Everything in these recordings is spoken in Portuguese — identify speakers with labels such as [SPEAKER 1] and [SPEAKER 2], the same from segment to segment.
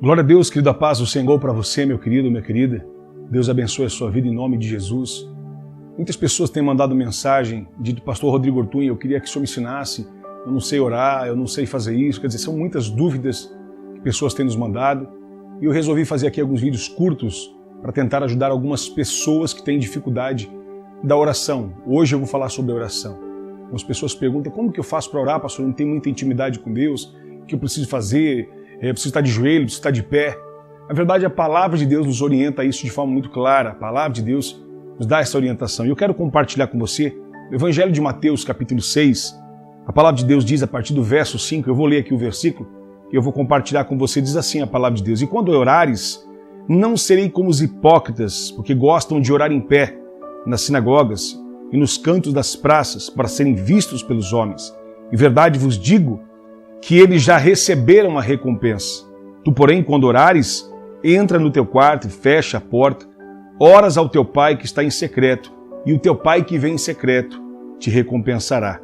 [SPEAKER 1] Glória a Deus, querido, a paz do Senhor para você, meu querido, minha querida. Deus abençoe a sua vida em nome de Jesus. Muitas pessoas têm mandado mensagem, dito, pastor Rodrigo Ortunha, eu queria que o senhor me ensinasse, eu não sei orar, eu não sei fazer isso. Quer dizer, são muitas dúvidas que pessoas têm nos mandado. E eu resolvi fazer aqui alguns vídeos curtos para tentar ajudar algumas pessoas que têm dificuldade da oração. Hoje eu vou falar sobre a oração. Algumas pessoas perguntam, como que eu faço para orar, pastor? Eu não tenho muita intimidade com Deus, o que eu preciso fazer? Eu preciso estar de joelho, preciso estar de pé. Na verdade, a palavra de Deus nos orienta a isso de forma muito clara. A palavra de Deus nos dá essa orientação. E eu quero compartilhar com você o Evangelho de Mateus, capítulo 6. A palavra de Deus diz, a partir do verso 5, eu vou ler aqui o versículo, e eu vou compartilhar com você, diz assim a palavra de Deus: E quando orares, não serei como os hipócritas, porque gostam de orar em pé, nas sinagogas e nos cantos das praças, para serem vistos pelos homens. Em verdade vos digo que eles já receberam a recompensa. Tu, porém, quando orares, entra no teu quarto e fecha a porta, oras ao teu pai que está em secreto, e o teu pai que vem em secreto te recompensará.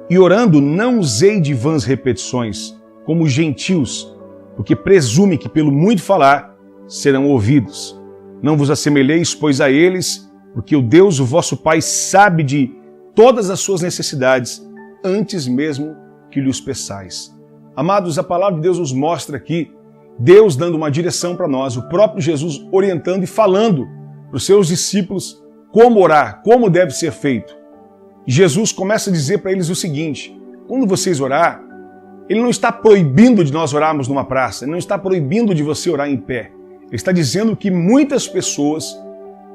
[SPEAKER 1] E orando, não usei de vãs repetições, como os gentios, porque presume que pelo muito falar serão ouvidos. Não vos assemelheis, pois, a eles, porque o Deus, o vosso Pai, sabe de todas as suas necessidades, antes mesmo que lhes peçais. Amados, a palavra de Deus nos mostra aqui Deus dando uma direção para nós, o próprio Jesus orientando e falando para os seus discípulos como orar, como deve ser feito. E Jesus começa a dizer para eles o seguinte: quando vocês orar, Ele não está proibindo de nós orarmos numa praça, Ele não está proibindo de você orar em pé. Ele está dizendo que muitas pessoas,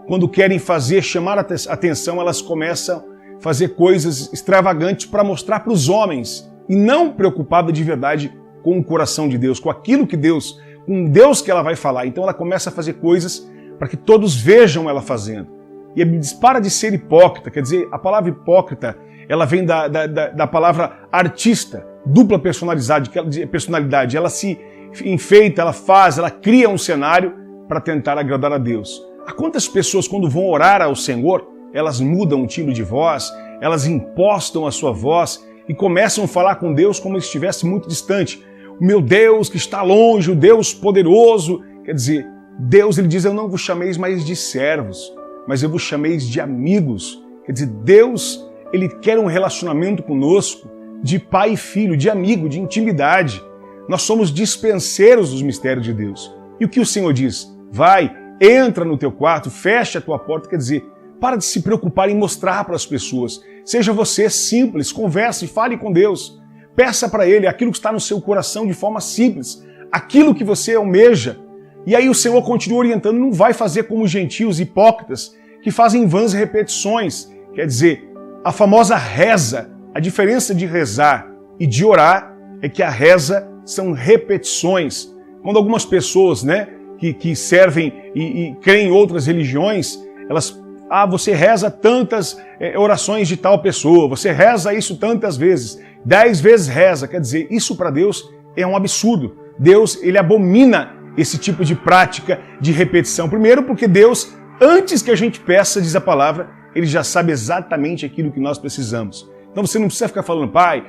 [SPEAKER 1] quando querem chamar a atenção, elas começam a fazer coisas extravagantes para mostrar para os homens, e não preocupada de verdade com o coração de Deus, com aquilo que Deus, com Deus que ela vai falar. Então ela começa a fazer coisas para que todos vejam ela fazendo. E ele diz, para de ser hipócrita. Quer dizer, a palavra hipócrita, ela vem da palavra artista, dupla personalidade. Ela se enfeita, ela faz, ela cria um cenário para tentar agradar a Deus. Há quantas pessoas, quando vão orar ao Senhor, elas mudam o timbre de voz, elas impostam a sua voz e começam a falar com Deus como se estivesse muito distante. O meu Deus que está longe, o Deus poderoso. Quer dizer, Deus, ele diz, eu não vos chameis mais de servos, mas eu vos chameis de amigos. Quer dizer, Deus, ele quer um relacionamento conosco de pai e filho, de amigo, de intimidade. Nós somos dispenseiros dos mistérios de Deus. E o que o Senhor diz? Vai, entra no teu quarto, fecha a tua porta. Quer dizer, para de se preocupar em mostrar para as pessoas. Seja você simples, converse, fale com Deus. Peça para Ele aquilo que está no seu coração de forma simples, aquilo que você almeja. E aí o Senhor continua orientando, não vai fazer como os gentios hipócritas que fazem vãs repetições. Quer dizer, a famosa reza, a diferença de rezar e de orar é que a reza são repetições. Quando algumas pessoas, que servem e creem em outras religiões, elas você reza tantas orações de tal pessoa, você reza isso tantas vezes, 10 vezes reza. Quer dizer, isso para Deus é um absurdo. Deus, ele abomina esse tipo de prática de repetição. Primeiro porque Deus, antes que a gente peça, diz a palavra, ele já sabe exatamente aquilo que nós precisamos. Então você não precisa ficar falando Pai,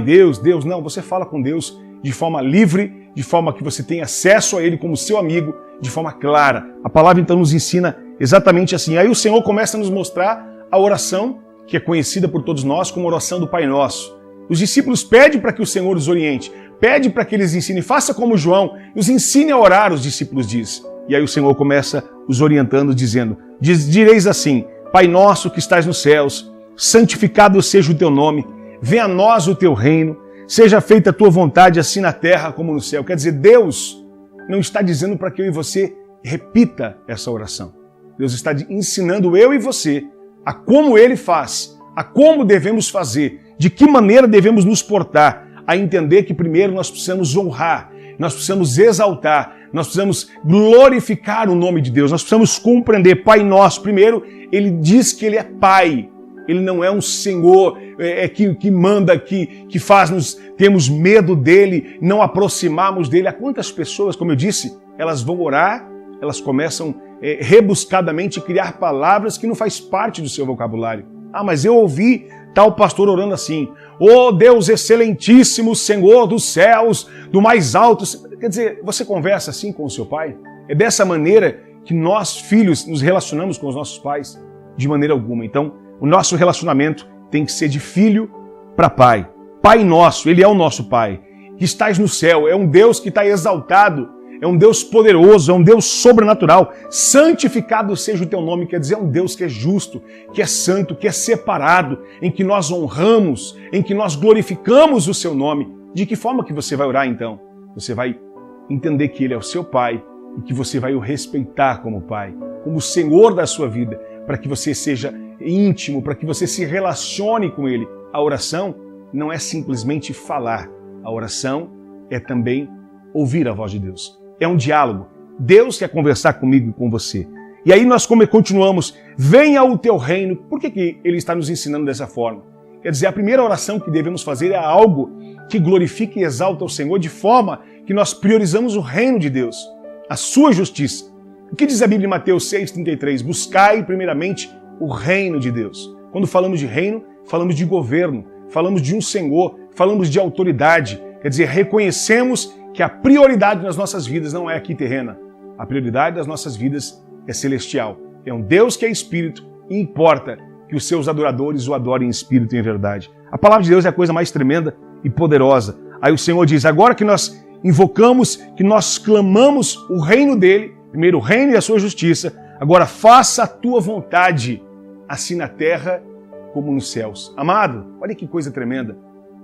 [SPEAKER 1] Deus. Não, você fala com Deus de forma livre, de forma que você tem acesso a Ele como seu amigo, de forma clara. A palavra então nos ensina exatamente assim. Aí o Senhor começa a nos mostrar a oração, que é conhecida por todos nós como oração do Pai Nosso. Os discípulos pedem para que o Senhor os oriente, pede para que eles ensinem, faça como João, os ensine a orar, os discípulos diz. E aí o Senhor começa os orientando, dizendo, direis assim, Pai nosso que estás nos céus, santificado seja o teu nome, venha a nós o teu reino, seja feita a tua vontade assim na terra como no céu. Quer dizer, Deus não está dizendo para que eu e você repita essa oração. Deus está ensinando eu e você a como Ele faz, a como devemos fazer, de que maneira devemos nos portar, a entender que primeiro nós precisamos honrar, nós precisamos exaltar, nós precisamos glorificar o nome de Deus, nós precisamos compreender. Pai Nosso, primeiro, Ele diz que Ele é Pai, Ele não é um Senhor que manda, que faz-nos termos medo dEle, não aproximarmos dEle. Há quantas pessoas, como eu disse, elas vão orar, elas começam rebuscadamente a criar palavras que não faz parte do seu vocabulário. Ah, mas eu ouvi tal pastor orando assim, ó Deus excelentíssimo, Senhor dos céus, do mais alto. Quer dizer, você conversa assim com o seu pai? É dessa maneira que nós, filhos, nos relacionamos com os nossos pais? De maneira alguma. Então, o nosso relacionamento tem que ser de filho para pai. Pai nosso, Ele é o nosso Pai, que estás no céu, é um Deus que está exaltado, é um Deus poderoso, é um Deus sobrenatural. Santificado seja o teu nome, quer dizer, é um Deus que é justo, que é santo, que é separado, em que nós honramos, em que nós glorificamos o seu nome. De que forma que você vai orar então? Você vai entender que Ele é o seu Pai e que você vai o respeitar como Pai, como o Senhor da sua vida, para que você seja íntimo, para que você se relacione com Ele. A oração não é simplesmente falar. A oração é também ouvir a voz de Deus. É um diálogo. Deus quer conversar comigo e com você. E aí nós continuamos, venha o teu reino. Por que Ele está nos ensinando dessa forma? Quer dizer, a primeira oração que devemos fazer é algo que glorifica e exalta o Senhor, de forma que nós priorizamos o reino de Deus, a sua justiça. O que diz a Bíblia em Mateus 6,33? Buscai primeiramente o reino de Deus. Quando falamos de reino, falamos de governo, falamos de um Senhor, falamos de autoridade. Quer dizer, reconhecemos que a prioridade nas nossas vidas não é aqui terrena. A prioridade das nossas vidas é celestial. É um Deus que é espírito e importa que os seus adoradores o adorem em espírito e em verdade. A palavra de Deus é a coisa mais tremenda e poderosa. Aí o Senhor diz, agora que nós invocamos, que nós clamamos o reino dele, primeiro o reino e a sua justiça, agora faça a tua vontade, assim na terra como nos céus. Amado, olha que coisa tremenda.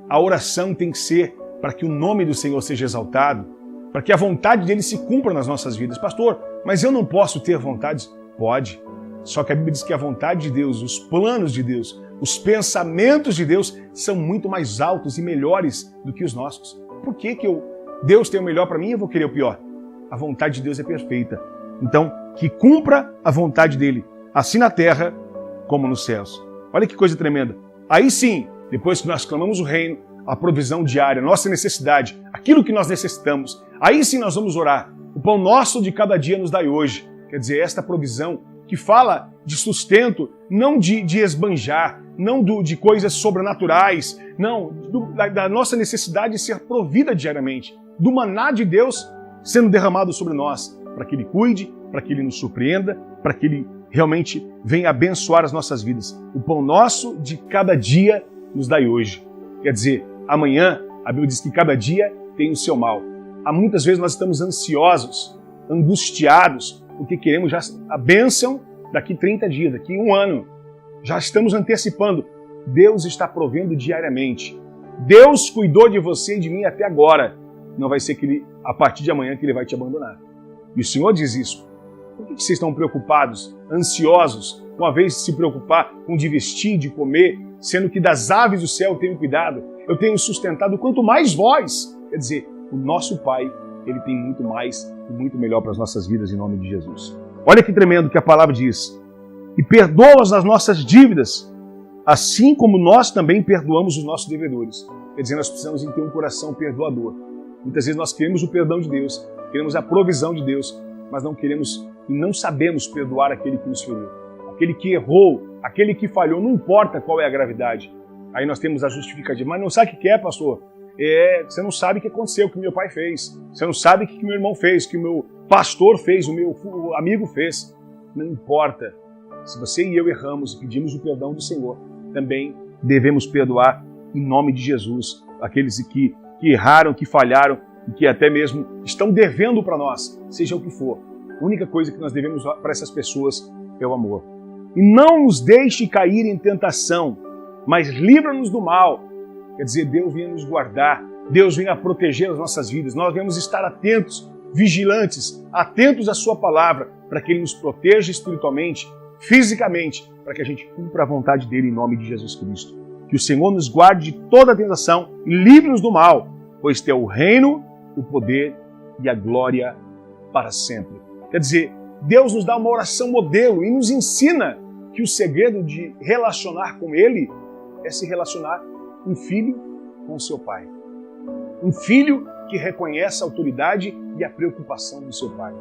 [SPEAKER 1] A oração tem que ser para que o nome do Senhor seja exaltado, para que a vontade dele se cumpra nas nossas vidas. Pastor, mas eu não posso ter vontades? Pode. Só que a Bíblia diz que a vontade de Deus, os planos de Deus, os pensamentos de Deus são muito mais altos e melhores do que os nossos. Por que Deus tem o melhor para mim e eu vou querer o pior? A vontade de Deus é perfeita. Então, que cumpra a vontade dele, assim na terra como nos céus. Olha que coisa tremenda. Aí sim, depois que nós clamamos o reino, a provisão diária, a nossa necessidade, aquilo que nós necessitamos, aí sim nós vamos orar. O pão nosso de cada dia nos dai hoje. Quer dizer, esta provisão que fala de sustento, não de esbanjar, não de coisas sobrenaturais, não, da nossa necessidade de ser provida diariamente, do maná de Deus sendo derramado sobre nós, para que Ele cuide, para que Ele nos surpreenda, para que Ele realmente venha abençoar as nossas vidas. O pão nosso de cada dia nos dai hoje. Quer dizer, amanhã, a Bíblia diz que cada dia tem o seu mal. Há muitas vezes nós estamos ansiosos, angustiados, porque queremos já a bênção daqui 30 dias, daqui 1 ano. Já estamos antecipando. Deus está provendo diariamente. Deus cuidou de você e de mim até agora. Não vai ser que Ele, a partir de amanhã, que Ele vai te abandonar. E o Senhor diz isso. Por que vocês estão preocupados, ansiosos, uma vez de se preocupar com de vestir, de comer, sendo que das aves do céu eu tenho cuidado, eu tenho sustentado, quanto mais vós. Quer dizer, o nosso Pai, Ele tem muito mais e muito melhor para as nossas vidas em nome de Jesus. Olha que tremendo que a palavra diz. E perdoa-nos as nossas dívidas, assim como nós também perdoamos os nossos devedores. Quer dizer, nós precisamos ter um coração perdoador. Muitas vezes nós queremos o perdão de Deus, queremos a provisão de Deus, mas não queremos e não sabemos perdoar aquele que nos feriu, aquele que errou, aquele que falhou, não importa qual é a gravidade. Aí nós temos a justificativa. Mas não sabe o que é, pastor? Você não sabe o que aconteceu, o que meu pai fez. Você não sabe o que meu irmão fez, o que o meu pastor fez, o meu amigo fez. Não importa. Se você e eu erramos e pedimos o perdão do Senhor, também devemos perdoar em nome de Jesus aqueles que erraram, que falharam e que até mesmo estão devendo para nós, seja o que for. A única coisa que nós devemos para essas pessoas é o amor. E não nos deixe cair em tentação, mas livra-nos do mal. Quer dizer, Deus venha nos guardar, Deus venha proteger as nossas vidas. Nós devemos estar atentos, vigilantes, atentos à sua palavra, para que Ele nos proteja espiritualmente, fisicamente, para que a gente cumpra a vontade dEle em nome de Jesus Cristo. Que o Senhor nos guarde de toda a tentação e livre-nos do mal, pois Teu o reino, o poder e a glória para sempre. Quer dizer, Deus nos dá uma oração modelo e nos ensina que o segredo de relacionar com Ele é se relacionar um filho com seu pai. Um filho que reconhece a autoridade e a preocupação do seu pai.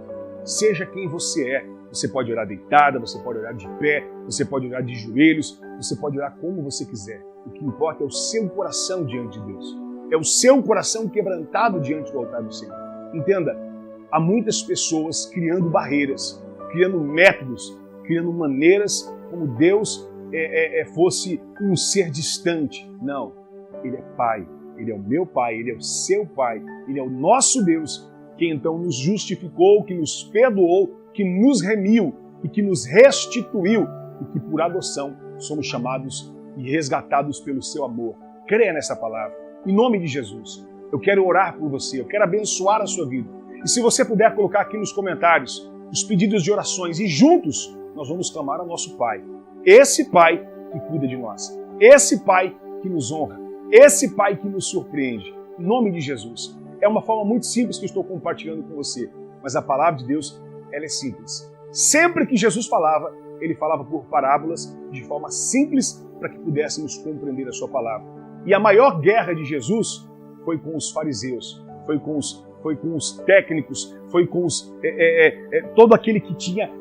[SPEAKER 1] Seja quem você é, você pode orar deitada, você pode orar de pé, você pode orar de joelhos, você pode orar como você quiser. O que importa é o seu coração diante de Deus. É o seu coração quebrantado diante do altar do Senhor. Entenda, há muitas pessoas criando barreiras, criando métodos, criando maneiras como Deus fosse um ser distante. Não, Ele é Pai, Ele é o meu Pai, Ele é o seu Pai, Ele é o nosso Deus, que então nos justificou, que nos perdoou, que nos remiu e que nos restituiu e que por adoção somos chamados e resgatados pelo seu amor. Creia nessa palavra. Em nome de Jesus, eu quero orar por você, eu quero abençoar a sua vida. E se você puder colocar aqui nos comentários os pedidos de orações e juntos nós vamos clamar ao nosso Pai. Esse Pai que cuida de nós, esse Pai que nos honra, esse Pai que nos surpreende. Em nome de Jesus. É uma forma muito simples que eu estou compartilhando com você, mas a palavra de Deus, ela é simples. Sempre que Jesus falava, Ele falava por parábolas, de forma simples, para que pudéssemos compreender a sua palavra. E a maior guerra de Jesus foi com os fariseus, foi com os técnicos, foi com todo aquele que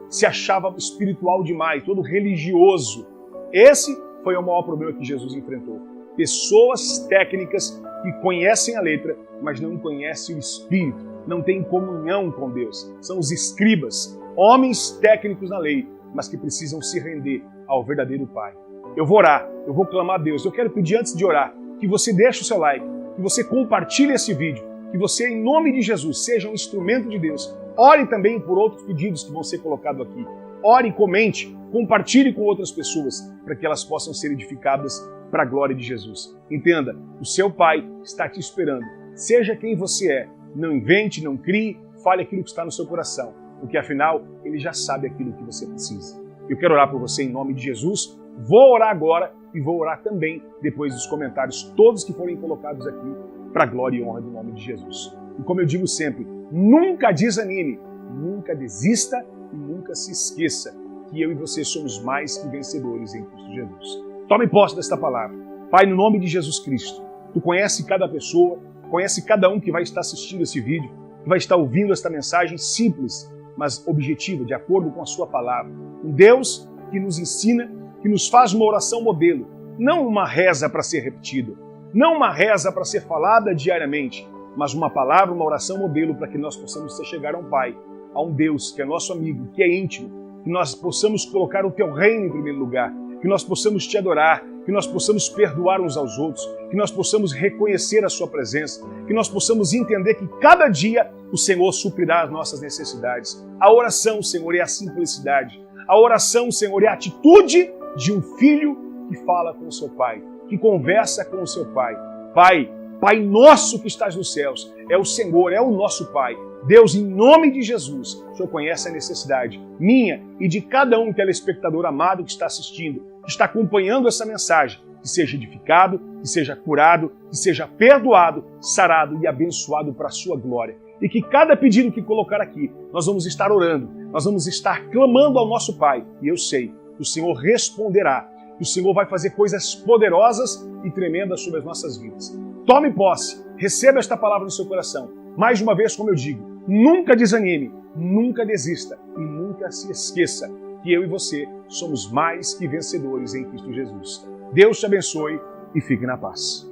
[SPEAKER 1] se achava espiritual demais, todo religioso. Esse foi o maior problema que Jesus enfrentou. Pessoas técnicas que conhecem a letra, mas não conhecem o Espírito, não têm comunhão com Deus. São os escribas, homens técnicos na lei, mas que precisam se render ao verdadeiro Pai. Eu vou orar, eu vou clamar a Deus. Eu quero pedir antes de orar que você deixe o seu like, que você compartilhe esse vídeo, que você, em nome de Jesus, seja um instrumento de Deus. Ore também por outros pedidos que vão ser colocados aqui. Ore, comente, compartilhe com outras pessoas, para que elas possam ser edificadas para a glória de Jesus. Entenda, o seu Pai está te esperando. Seja quem você é, não invente, não crie, fale aquilo que está no seu coração, porque afinal, Ele já sabe aquilo que você precisa. Eu quero orar por você em nome de Jesus. Vou orar agora e vou orar também depois dos comentários, todos que forem colocados aqui, para a glória e honra do nome de Jesus. E como eu digo sempre, nunca desanime, nunca desista e nunca se esqueça que eu e você somos mais que vencedores em Cristo Jesus. Tome posse desta palavra. Pai, no nome de Jesus Cristo, Tu conhece cada pessoa, conhece cada um que vai estar assistindo esse vídeo, que vai estar ouvindo esta mensagem simples, mas objetiva, de acordo com a Sua palavra. Um Deus que nos ensina, que nos faz uma oração modelo, não uma reza para ser repetida, não uma reza para ser falada diariamente, mas uma palavra, uma oração modelo para que nós possamos chegar a um Pai, a um Deus que é nosso amigo, que é íntimo, que nós possamos colocar o Teu reino em primeiro lugar, que nós possamos Te adorar, que nós possamos perdoar uns aos outros, que nós possamos reconhecer a Sua presença, que nós possamos entender que cada dia o Senhor suprirá as nossas necessidades. A oração, Senhor, é a simplicidade. A oração, Senhor, é a atitude de um filho que fala com o seu pai, que conversa com o seu pai. Pai, Pai nosso que estás nos céus, é o Senhor, é o nosso Pai. Deus, em nome de Jesus, o Senhor conhece a necessidade minha e de cada um telespectador amado que está assistindo, que está acompanhando essa mensagem, que seja edificado, que seja curado, que seja perdoado, sarado e abençoado para a sua glória. E que cada pedido que colocar aqui, nós vamos estar orando, nós vamos estar clamando ao nosso Pai. E eu sei que o Senhor responderá, que o Senhor vai fazer coisas poderosas e tremendas sobre as nossas vidas. Tome posse, receba esta palavra no seu coração. Mais uma vez, como eu digo, nunca desanime, nunca desista e nunca se esqueça que eu e você somos mais que vencedores em Cristo Jesus. Deus te abençoe e fique na paz.